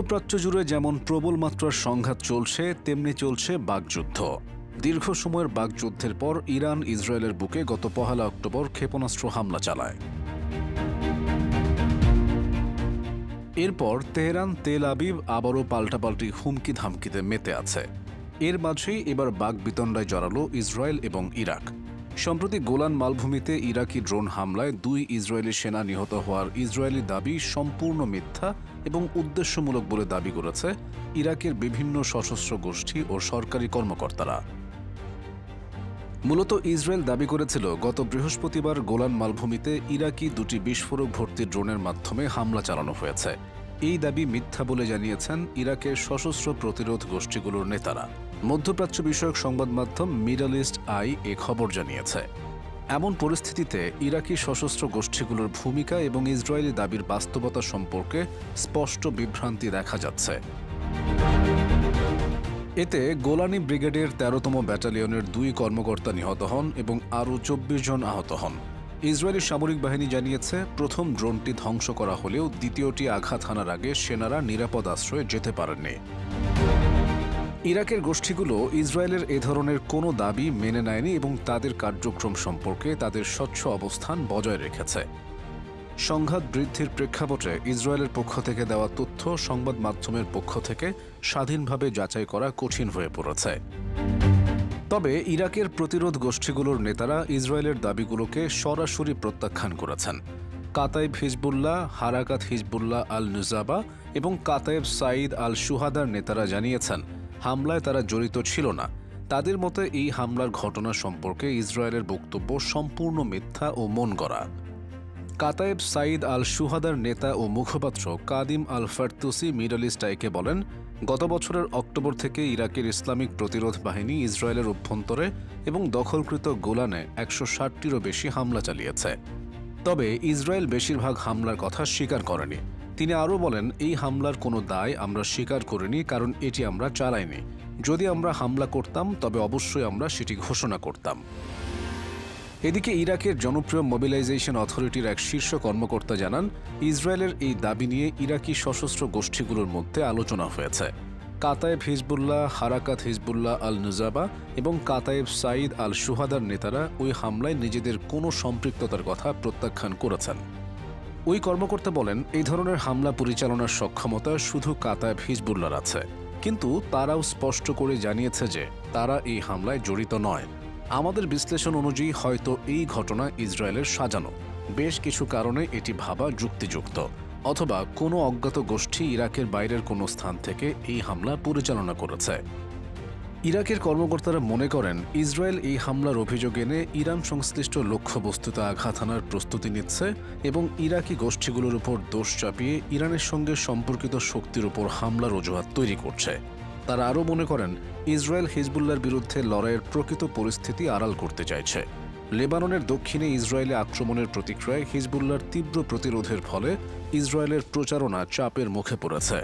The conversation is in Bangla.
মধ্যপ্রাচ্য জুড়ে যেমন প্রবল মাত্রার সংঘাত চলছে, তেমনি চলছে বাকযুদ্ধ। দীর্ঘ সময়ের বাকযুদ্ধের পর ইরান ইসরায়েলের বুকে গত 1 অক্টোবর ক্ষেপণাস্ত্র হামলা চালায়। এরপর তেহরান, তেল আবিব আবারও পাল্টাপাল্টি হুমকি ধামকিতে মেতে আছে। এর মাঝেই এবার বাকবিতণ্ডায় জড়ালো ইসরায়েল এবং ইরাক। সম্প্রতি গোলান মালভূমিতে ইরাকি ড্রোন হামলায় 2 ইসরায়েলি সেনা নিহত হওয়ার ইসরায়েলি দাবি সম্পূর্ণ মিথ্যা এবং উদ্দেশ্যমূলক বলে দাবি করেছে ইরাকের বিভিন্ন সশস্ত্র গোষ্ঠী ও সরকারি কর্মকর্তারা। মূলত ইসরায়েল দাবি করেছিল গত বৃহস্পতিবার গোলান মালভূমিতে ইরাকি 2টি বিস্ফোরক ভর্তি ড্রোনের মাধ্যমে হামলা চালানো হয়েছে। এই দাবি মিথ্যা বলে জানিয়েছেন ইরাকের সশস্ত্র প্রতিরোধ গোষ্ঠীগুলোর নেতারা। মধ্যপ্রাচ্য বিষয়ক সংবাদ মাধ্যম মিডল ইস্ট আই এ খবর জানিয়েছে। এমন পরিস্থিতিতে ইরাকি সশস্ত্র গোষ্ঠীগুলোর ভূমিকা এবং ইসরায়েলি দাবির বাস্তবতা সম্পর্কে স্পষ্ট বিভ্রান্তি দেখা যাচ্ছে। এতে গোলানি ব্রিগেডের 13তম ব্যাটালিয়নের 2 কর্মকর্তা নিহত হন এবং আরও 24 জন আহত হন। ইসরায়েলি সামরিক বাহিনী জানিয়েছে, প্রথম ড্রোনটি ধ্বংস করা হলেও দ্বিতীয়টি আঘাত হানার আগে সেনারা নিরাপদ আশ্রয়ে যেতে পারেননি। ইরাকের গোষ্ঠীগুলো ইসরায়েলের এ ধরনের কোনো দাবি মেনে নেয়নি এবং তাদের কার্যক্রম সম্পর্কে তাদের স্বচ্ছ অবস্থান বজায় রেখেছে। সংঘাত বৃদ্ধির প্রেক্ষাপটে ইসরায়েলের পক্ষ থেকে দেওয়া তথ্য সংবাদ মাধ্যমের পক্ষ থেকে স্বাধীনভাবে যাচাই করা কঠিন হয়ে পড়েছে। তবে ইরাকের প্রতিরোধ গোষ্ঠীগুলোর নেতারা ইসরায়েলের দাবিগুলোকে সরাসরি প্রত্যাখ্যান করেছেন। কাতাইব হিজবুল্লাহ, হারাকাত হিজবুল্লাহ আল নুজাবা এবং কাতাইব সাঈদ আল শুহাদার নেতারা জানিয়েছেন হামলায় তারা জড়িত ছিল না। তাদের মতে এই হামলার ঘটনা সম্পর্কে ইসরায়েলের বক্তব্য সম্পূর্ণ মিথ্যা ও মনগড়া। কাতাইব সাঈদ আল শুহাদার নেতা ও মুখপাত্র কাদিম আল ফারতুসি মিডল ইস্ট আইকে বলেন, গত বছরের অক্টোবর থেকে ইরাকের ইসলামিক প্রতিরোধ বাহিনী ইসরায়েলের অভ্যন্তরে এবং দখলকৃত গোলানে 160টিরও বেশি হামলা চালিয়েছে। তবে ইসরায়েল বেশিরভাগ হামলার কথা স্বীকার করেনি। তিনি আরও বলেন, এই হামলার কোনো দায় আমরা স্বীকার করিনি, কারণ এটি আমরা চালাইনি। যদি আমরা হামলা করতাম তবে অবশ্যই আমরা সেটি ঘোষণা করতাম। এদিকে ইরাকের জনপ্রিয় মোবিলাইজেশন অথরিটির এক শীর্ষ কর্মকর্তা জানান, ইসরায়েলের এই দাবি নিয়ে ইরাকি সশস্ত্র গোষ্ঠীগুলোর মধ্যে আলোচনা হয়েছে। কাতাইব হিজবুল্লাহ, হারাকাত হিজবুল্লাহ আল নুজাবা এবং কাতাইব সাঈদ আল শুহাদার নেতারা ওই হামলায় নিজেদের কোনো সম্পৃক্ততার কথা প্রত্যাখ্যান করেছেন। ওই কর্মকর্তা বলেন, এই ধরনের হামলা পরিচালনার সক্ষমতা শুধু কাতাইব হিজবুল্লাহর আছে, কিন্তু তারাও স্পষ্ট করে জানিয়েছে যে তারা এই হামলায় জড়িত নয়। আমাদের বিশ্লেষণ অনুযায়ী হয়তো এই ঘটনা ইসরায়েলের সাজানো। বেশ কিছু কারণে এটি ভাবা যুক্তিযুক্ত, অথবা কোনো অজ্ঞাত গোষ্ঠী ইরাকের বাইরের কোনো স্থান থেকে এই হামলা পরিচালনা করেছে। ইরাকের কর্মকর্তারা মনে করেন, ইসরায়েল এই হামলার অভিযোগ এনে ইরান সংশ্লিষ্ট লক্ষ্যবস্তুতে আঘাত হানার প্রস্তুতি নিচ্ছে এবং ইরাকি গোষ্ঠীগুলোর উপর দোষ চাপিয়ে ইরানের সঙ্গে সম্পর্কিত শক্তির উপর হামলার অজুহাত তৈরি করছে। তারা আরও মনে করেন, ইসরায়েল হিজবুল্লাহর বিরুদ্ধে লড়াইয়ের প্রকৃত পরিস্থিতি আড়াল করতে চাইছে। লেবাননের দক্ষিণে ইসরায়েলে আক্রমণের প্রতিক্রিয়ায় হিজবুল্লাহর তীব্র প্রতিরোধের ফলে ইসরায়েলের প্রচারণা চাপের মুখে পড়েছে।